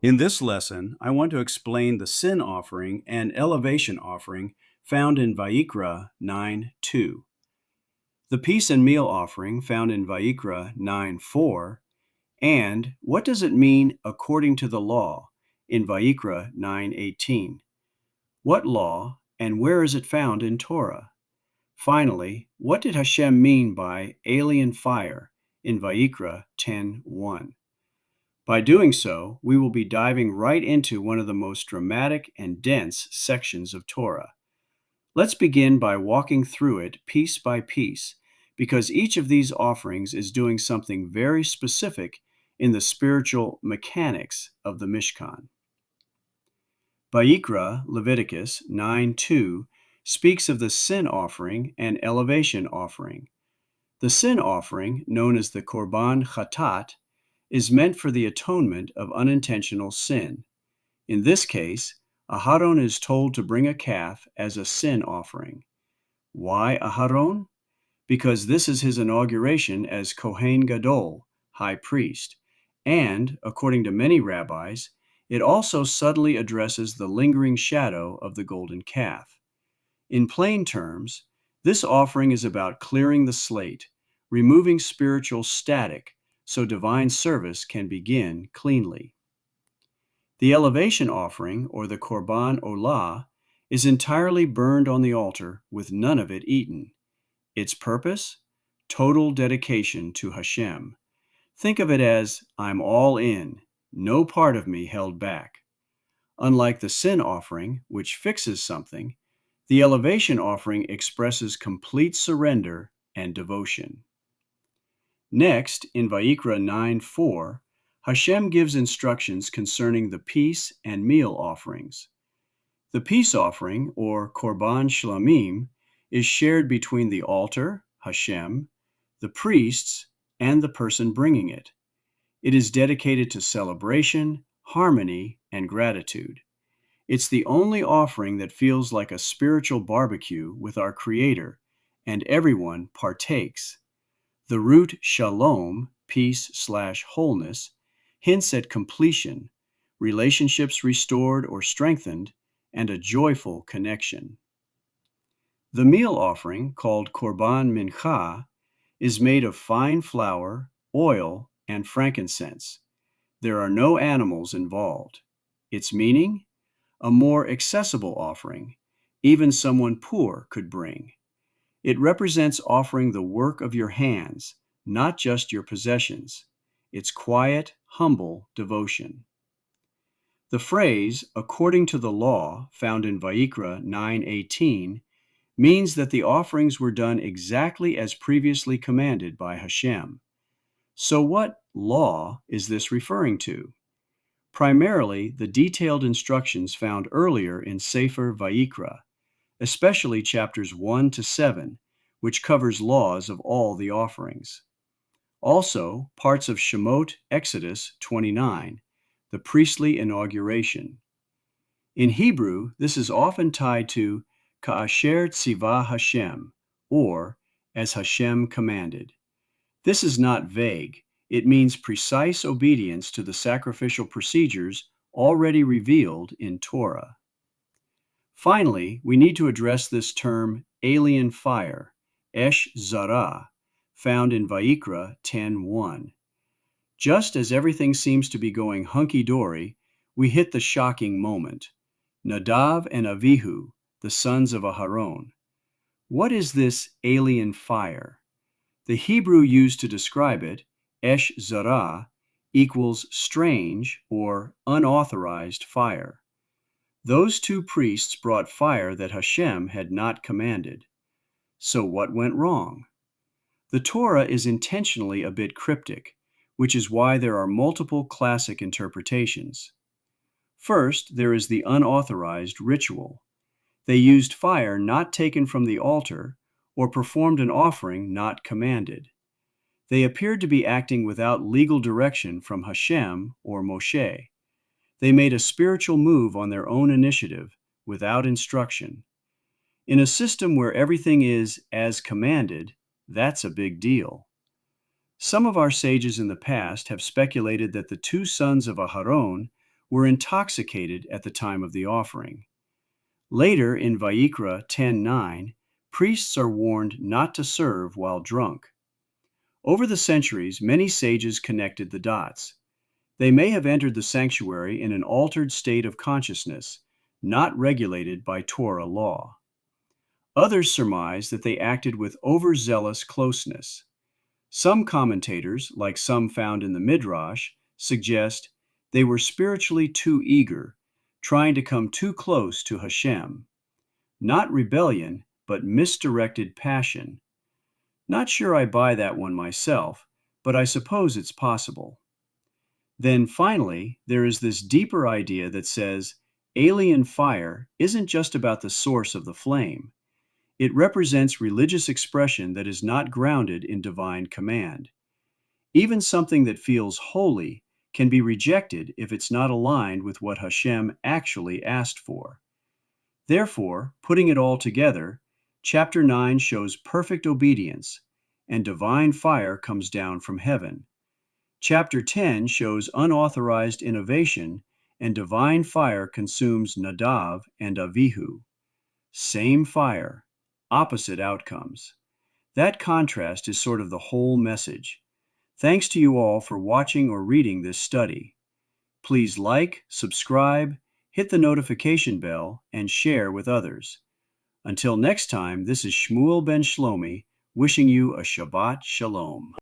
In this lesson, I want to explain the sin offering and elevation offering found in Vayikra 9:2, the peace and meal offering found in Vayikra 9:4, and what does it mean according to the law in Vayikra 9:18. What law and where is it found in Torah? Finally, what did Hashem mean by alien fire in Vayikra 10:1? By doing so, we will be diving right into one of the most dramatic and dense sections of Torah. Let's begin by walking through it piece by piece, because each of these offerings is doing something very specific in the spiritual mechanics of the Mishkan. Vayikra, Leviticus 9:2, speaks of the sin offering and elevation offering. The sin offering, known as the Korban Chatat, is meant for the atonement of unintentional sin. In this case, Aharon is told to bring a calf as a sin offering. Why Aharon? Because this is his inauguration as Kohen Gadol, high priest, and, according to many rabbis, it also subtly addresses the lingering shadow of the golden calf. In plain terms, this offering is about clearing the slate, removing spiritual static, so divine service can begin cleanly. The elevation offering, or the Korban Olah, is entirely burned on the altar with none of it eaten. Its purpose? Total dedication to Hashem. Think of it as, I'm all in, no part of me held back. Unlike the sin offering, which fixes something, the elevation offering expresses complete surrender and devotion. Next, in Vayikra 9:4, Hashem gives instructions concerning the peace and meal offerings. The peace offering, or Korban Shlamim, is shared between the altar, Hashem, the priests, and the person bringing it. It is dedicated to celebration, harmony, and gratitude. It's the only offering that feels like a spiritual barbecue with our Creator, and everyone partakes. The root shalom, peace/wholeness, hints at completion, relationships restored or strengthened, and a joyful connection. The meal offering, called Korban Mincha, is made of fine flour, oil, and frankincense. There are no animals involved. Its meaning? A more accessible offering, even someone poor could bring. It represents offering the work of your hands, not just your possessions. It's quiet, humble devotion. The phrase, according to the law, found in Vayikra 9:18, means that the offerings were done exactly as previously commanded by Hashem. So what law is this referring to? Primarily, the detailed instructions found earlier in Sefer Vayikra, especially chapters 1 to 7, which covers laws of all the offerings. Also, parts of Shemot Exodus 29, the priestly inauguration. In Hebrew, this is often tied to Ka'asher Tzivah Hashem, or as Hashem commanded. This is not vague. It means precise obedience to the sacrificial procedures already revealed in Torah. Finally, we need to address this term alien fire, Esh Zarah, found in Vayikra 10:1. Just as everything seems to be going hunky-dory, we hit the shocking moment. Nadav and Avihu, the sons of Aharon. What is this alien fire? The Hebrew used to describe it, Esh Zarah, equals strange or unauthorized fire. Those two priests brought fire that Hashem had not commanded. So what went wrong? The Torah is intentionally a bit cryptic, which is why there are multiple classic interpretations. First, there is the unauthorized ritual. They used fire not taken from the altar or performed an offering not commanded. They appeared to be acting without legal direction from Hashem or Moshe. They made a spiritual move on their own initiative, without instruction. In a system where everything is as commanded, that's a big deal. Some of our sages in the past have speculated that the two sons of Aharon were intoxicated at the time of the offering. Later in Vayikra 10:9, priests are warned not to serve while drunk. Over the centuries, many sages connected the dots. They may have entered the sanctuary in an altered state of consciousness, not regulated by Torah law. Others surmise that they acted with overzealous closeness. Some commentators, like some found in the Midrash, suggest they were spiritually too eager, trying to come too close to Hashem. Not rebellion, but misdirected passion. Not sure I buy that one myself, but I suppose it's possible. Then finally, there is this deeper idea that says alien fire isn't just about the source of the flame. It represents religious expression that is not grounded in divine command. Even something that feels holy can be rejected if it's not aligned with what Hashem actually asked for. Therefore, putting it all together, chapter 9 shows perfect obedience, and divine fire comes down from heaven. Chapter 10 shows unauthorized innovation, and divine fire consumes Nadav and Avihu. Same fire, opposite outcomes. That contrast is sort of the whole message. Thanks to you all for watching or reading this study. Please like, subscribe, hit the notification bell, and share with others. Until next time, this is Shmuel ben Shlomi wishing you a Shabbat Shalom.